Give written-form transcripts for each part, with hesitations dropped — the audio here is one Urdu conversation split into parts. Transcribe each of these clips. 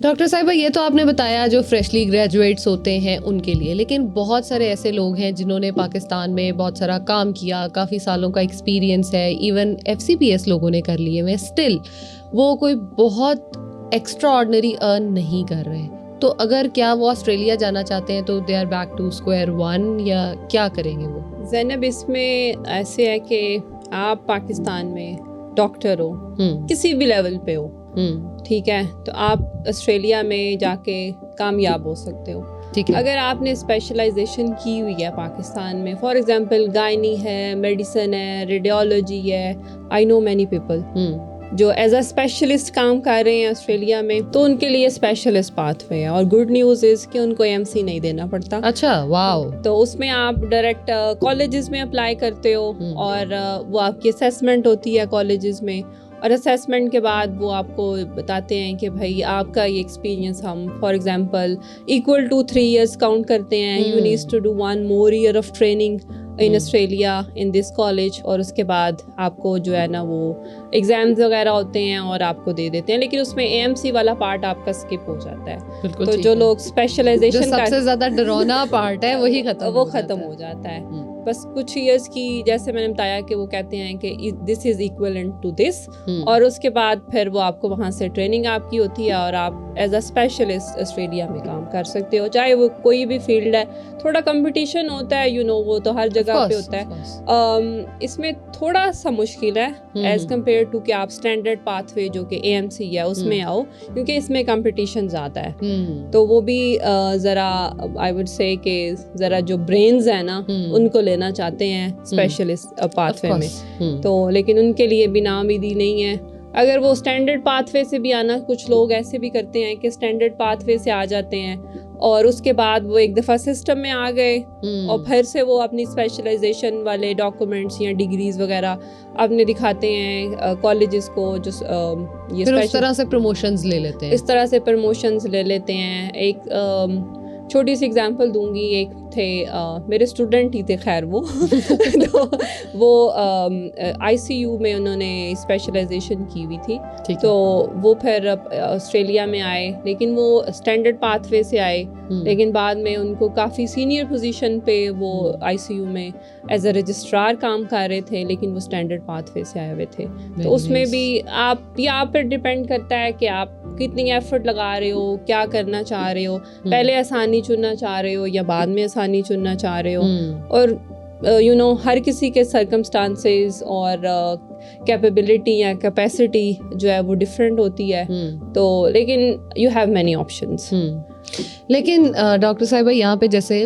ڈاکٹر صاحبہ یہ تو آپ نے بتایا جو فریشلی گریجویٹس ہوتے ہیں ان کے لیے، لیکن بہت سارے ایسے لوگ ہیں جنہوں نے پاکستان میں بہت سارا کام کیا، کافی سالوں کا ایکسپیرینس ہے، ایون FCPS لوگوں نے کر لیے ہوئے، اسٹل وہ کوئی بہت ایکسٹرا آرڈنری ارن نہیں کر رہے. تو اگر کیا وہ آسٹریلیا جانا چاہتے ہیں تو they are back to square one, یا کیا کریں گے وہ؟ زینب اس میں ایسے ہے کہ آپ پاکستان میں ڈاکٹر ہو، کسی بھی لیول پہ ہو، ٹھیک ہے، تو آپ آسٹریلیا میں جا کے کامیاب ہو سکتے ہو. اگر آپ نے اسپیشلائزیشن کی ہوئی ہے پاکستان میں، فار ایگزامپل گائنی ہے، میڈیسن ہے، ریڈیولوجی ہے، آئی نو مینی پیپل جو ایز اے اسپیشلسٹ کام کر رہے ہیں آسٹریلیا میں، تو ان کے لیے اسپیشلسٹ پاتھ وے ہے. اور گڈ نیوز از کہ ان کو AMC نہیں دینا پڑتا. اچھا، واو. تو اس میں آپ ڈائریکٹ کالجز میں اپلائی کرتے ہو، اور وہ آپ کی اسیسمنٹ ہوتی ہے کالجز میں، اور اسیسمنٹ کے بعد وہ آپ کو بتاتے ہیں کہ بھائی آپ کا یہ ایکسپیرینس ہم for example equal to 3 years count کرتے ہیں. You need to do 1 more year of training in Australia in this college، اور اس کے بعد آپ کو جو ہے نا وہ ایگزامز وغیرہ ہوتے ہیں اور آپ کو دے دیتے ہیں. لیکن اس میں AMC والا پارٹ آپ کا اسکپ ہو جاتا ہے. تو جو لوگ اسپیشلائزیشن کا سب سے زیادہ ڈرونا پارٹ ہے وہی ختم ہو جاتا ہے. بس کچھ ایئرس کی، جیسے میں نے بتایا کہ وہ کہتے ہیں کہ دس از ایکویلنٹ ٹو دس، اور اس کے بعد پھر وہ آپ کو وہاں سے ٹریننگ آپ کی ہوتی ہے اور آپ ایز اے اسپیشلسٹ آسٹریلیا میں کام کر سکتے ہو، چاہے وہ کوئی بھی فیلڈ ہے. تھوڑا کمپٹیشن ہوتا ہے، وہ تو ہر جگہ پہ ہوتا ہے. اس میں تھوڑا سا مشکل ہے ایز کمپیئر ٹو کہ آپ اسٹینڈرڈ پاتھ وے جو کہ AMC ہے اس میں آؤ، کیونکہ اس میں کمپٹیشن زیادہ ہے. تو وہ بھی ذرا آئی وڈ سے کہ ذرا جو برینز ہیں نا ان کو لینا چاہتے ہیں اسپیشلسٹ پاتھ وے میں، تو لیکن ان کے لیے بھی ناامیدی نہیں ہے. اگر وہ اسٹینڈرڈ پاتھ وے سے بھی آنا، کچھ لوگ ایسے بھی کرتے ہیں کہ اسٹینڈرڈ پاتھ وے سے آ جاتے ہیں اور اس کے بعد وہ ایک دفعہ سسٹم میں آ گئے اور پھر سے وہ اپنی اسپیشلائزیشن والے ڈاکومنٹس یا ڈگریز وغیرہ اپنے دکھاتے ہیں کالجز کو، جو یہ اس طرح سے پروموشنز لے لیتے ہیں. اس طرح سے پروموشنز لے لیتے ہیں. ایک چھوٹی سی اگزامپل دوں گی. ایک تھے میرے اسٹوڈنٹ ہی تھے، خیر تو وہ ICU میں انہوں نے اسپیشلائزیشن کی ہوئی تھی. تو وہ پھر آسٹریلیا میں آئے، لیکن وہ اسٹینڈرڈ پاتھ وے سے آئے، لیکن بعد میں ان کو کافی سینئر پوزیشن پہ وہ ICU میں ایز اے رجسٹرار کام کر رہے تھے، لیکن وہ اسٹینڈرڈ پاتھ وے سے آئے ہوئے تھے. تو اس میں بھی آپ پہ ڈپینڈ کرتا ہے کہ آپ کتنی ایفرٹ لگا رہے ہو، کیا کرنا چاہ رہے ہو، پہلے آسانی چننا چاہ رہے ہو یا بعد میں آسانی چننا چاہ رہے ہو. اور ہر کسی کے سرکمسٹانسز اور کیپیبلٹی یا کیپیسٹی جو ہے وہ ڈفرینٹ ہوتی ہے. تو لیکن یو ہیو مینی آپشنس. لیکن ڈاکٹر صاحبہ یہاں پہ جیسے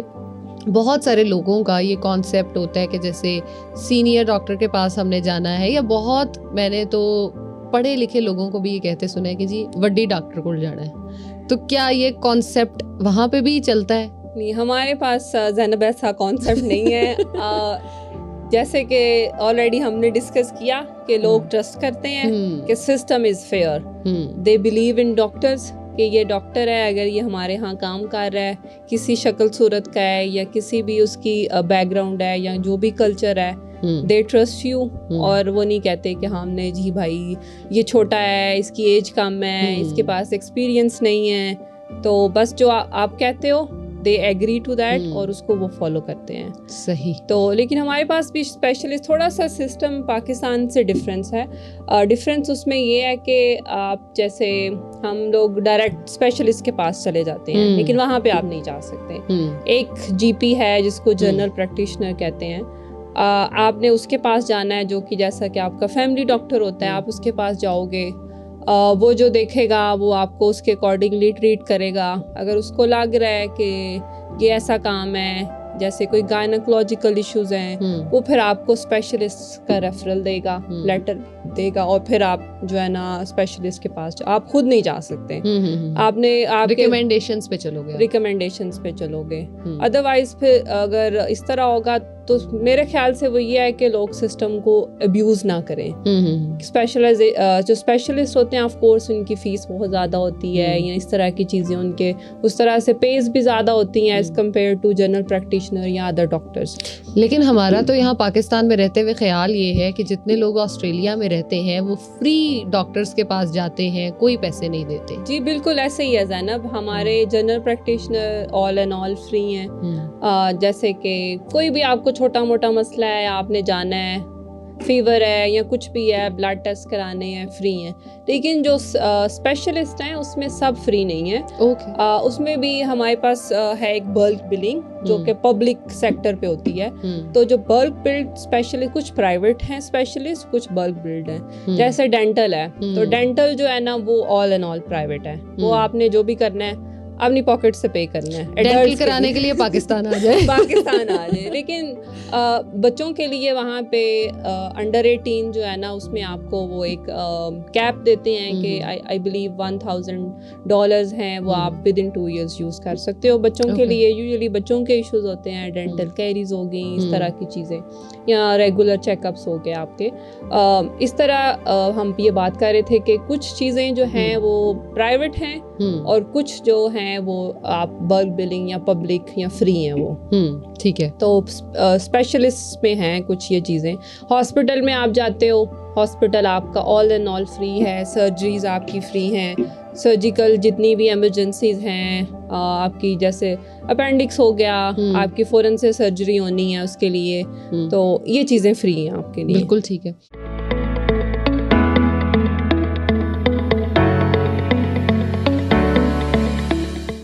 بہت سارے لوگوں کا یہ کانسیپٹ ہوتا ہے کہ جیسے سینئر ڈاکٹر کے پاس ہم نے جانا ہے، یا بہت میں نے تو پڑھے لکھے لوگوں کو بھی یہ کہتے سنا ہے کہ جی وڈی ڈاکٹر کو جانا ہے. تو کیا یہ کانسیپٹ وہاں پہ بھی چلتا ہے؟ نہیں، ہمارے پاس زینب ایسا کانسیپٹ نہیں ہے. جیسے کہ آلریڈی ہم نے ڈسکس کیا کہ لوگ ٹرسٹ کرتے ہیں کہ system is fair, they believe in doctors کہ یہ ڈاکٹر ہے، اگر یہ ہمارے ہاں کام کر رہا ہے، کسی شکل صورت کا ہے یا کسی بھی اس کی بیک گراؤنڈ ہے یا جو بھی کلچر ہے، دے ٹرسٹ یو. اور وہ نہیں کہتے کہ ہم نے جی بھائی یہ چھوٹا ہے، اس کی ایج کم ہے، اس کے پاس ایکسپیرینس نہیں ہے، تو بس جو آپ کہتے ہو دے ایگری ٹو دیٹ اور اس کو وہ فالو کرتے ہیں. صحیح. تو لیکن ہمارے پاس بھی اسپیشلسٹ تھوڑا سا سسٹم پاکستان سے ڈفرینس ہے. ڈفرینس اس میں یہ ہے کہ آپ جیسے ہم لوگ ڈائریکٹ اسپیشلسٹ کے پاس چلے جاتے ہیں، لیکن وہاں پہ آپ نہیں جا سکتے. ایک GP ہے جس کو جنرل پریکٹیشنر کہتے ہیں، آپ نے اس کے پاس جانا ہے، جو کہ جیسا کہ آپ کا فیملی ڈاکٹر ہوتا ہے. آپ اس کے پاس جاؤ گے، وہ جو دیکھے گا وہ آپ کو اس کے اکارڈنگلی ٹریٹ کرے گا. اگر اس کو لگ رہا ہے کہ یہ ایسا کام ہے جیسے کوئی گائنیکولوجیکل ایشوز ہیں، وہ پھر آپ کو اسپیشلسٹ کا ریفرل دے گا، لیٹر دے گا، اور پھر آپ جو ہے نا اسپیشلسٹ کے پاس آپ خود نہیں جا سکتے. آپ نے ریکمینڈیشنز پہ چلو گے. ادروائز پھر اگر اس طرح ہوگا تو میرے خیال سے وہ یہ ہے کہ لوگ سسٹم کو ابیوز نہ کریں. جو اسپیشلسٹ ہوتے ہیں آف کورس ان کی فیس بہت زیادہ ہوتی ہے یا اس طرح کی چیزیں, ان کے اس طرح سے پیز بھی زیادہ ہوتی ہیں as compare to general practitioner یا ادر ڈاکٹرز. لیکن ہمارا تو یہاں پاکستان میں رہتے ہوئے خیال یہ ہے کہ جتنے لوگ آسٹریلیا میں رہتے ہیں وہ فری ڈاکٹرز کے پاس جاتے ہیں, کوئی پیسے نہیں دیتے. جی بالکل ایسے ہی ہے زینب, ہمارے general practitioner all and all free ہیں. جیسے کہ کوئی بھی آپ کو چھوٹا موٹا مسئلہ ہے, آپ نے جانا ہے, فیور ہے یا کچھ بھی ہے, بلڈ ٹیسٹ کرانے ہیں, فری ہیں. لیکن جو اسپیشلسٹ ہیں اس میں سب فری نہیں ہیں. اس میں بھی ہمارے پاس ہے ایک بلک بلنگ جو کہ پبلک سیکٹر پہ ہوتی ہے. تو جو بلک بلڈ اسپیشلسٹ, کچھ پرائیویٹ ہیں اسپیشلسٹ, کچھ بلک بلڈ ہیں. جیسے ڈینٹل ہے, تو ڈینٹل جو ہے نا وہ آل اینڈ آل پرائیویٹ ہے. وہ آپ نے جو بھی کرنا ہے اپنی پاکٹ سے پے کرنا ہے. ڈینٹل کرانے کے لیے پاکستان آ جائے لیکن بچوں کے لیے وہاں پہ انڈر 18 جو ہے نا اس میں آپ کو وہ ایک کیپ دیتے ہیں کہ آئی بلیو $1,000 ہیں, وہ آپ ود ان 2 years یوز کر سکتے ہو. بچوں کے لیے یوزلی بچوں کے ایشوز ہوتے ہیں, ڈینٹل کیریز ہو گئیں, اس طرح کی چیزیں, یا ریگولر چیک اپس ہو گئے آپ کے. اس طرح ہم یہ بات کر رہے تھے کہ کچھ چیزیں جو ہیں وہ پرائیویٹ ہیں اور کچھ جو ہیں وہ آپ بلک بلنگ یا پبلک یا فری ہیں وہ. ٹھیک ہے. تو اسپیشلسٹ میں ہیں کچھ یہ چیزیں. ہاسپٹل میں آپ جاتے ہو, ہاسپٹل آپ کا آل اینڈ آل فری ہے. سرجریز آپ کی فری ہیں. سرجیکل جتنی بھی ایمرجنسیز ہیں آپ کی, جیسے اپینڈکس ہو گیا, آپ کی فوراً سے سرجری ہونی ہے اس کے لیے, تو یہ چیزیں فری ہیں آپ کے لیے. بالکل ٹھیک ہے.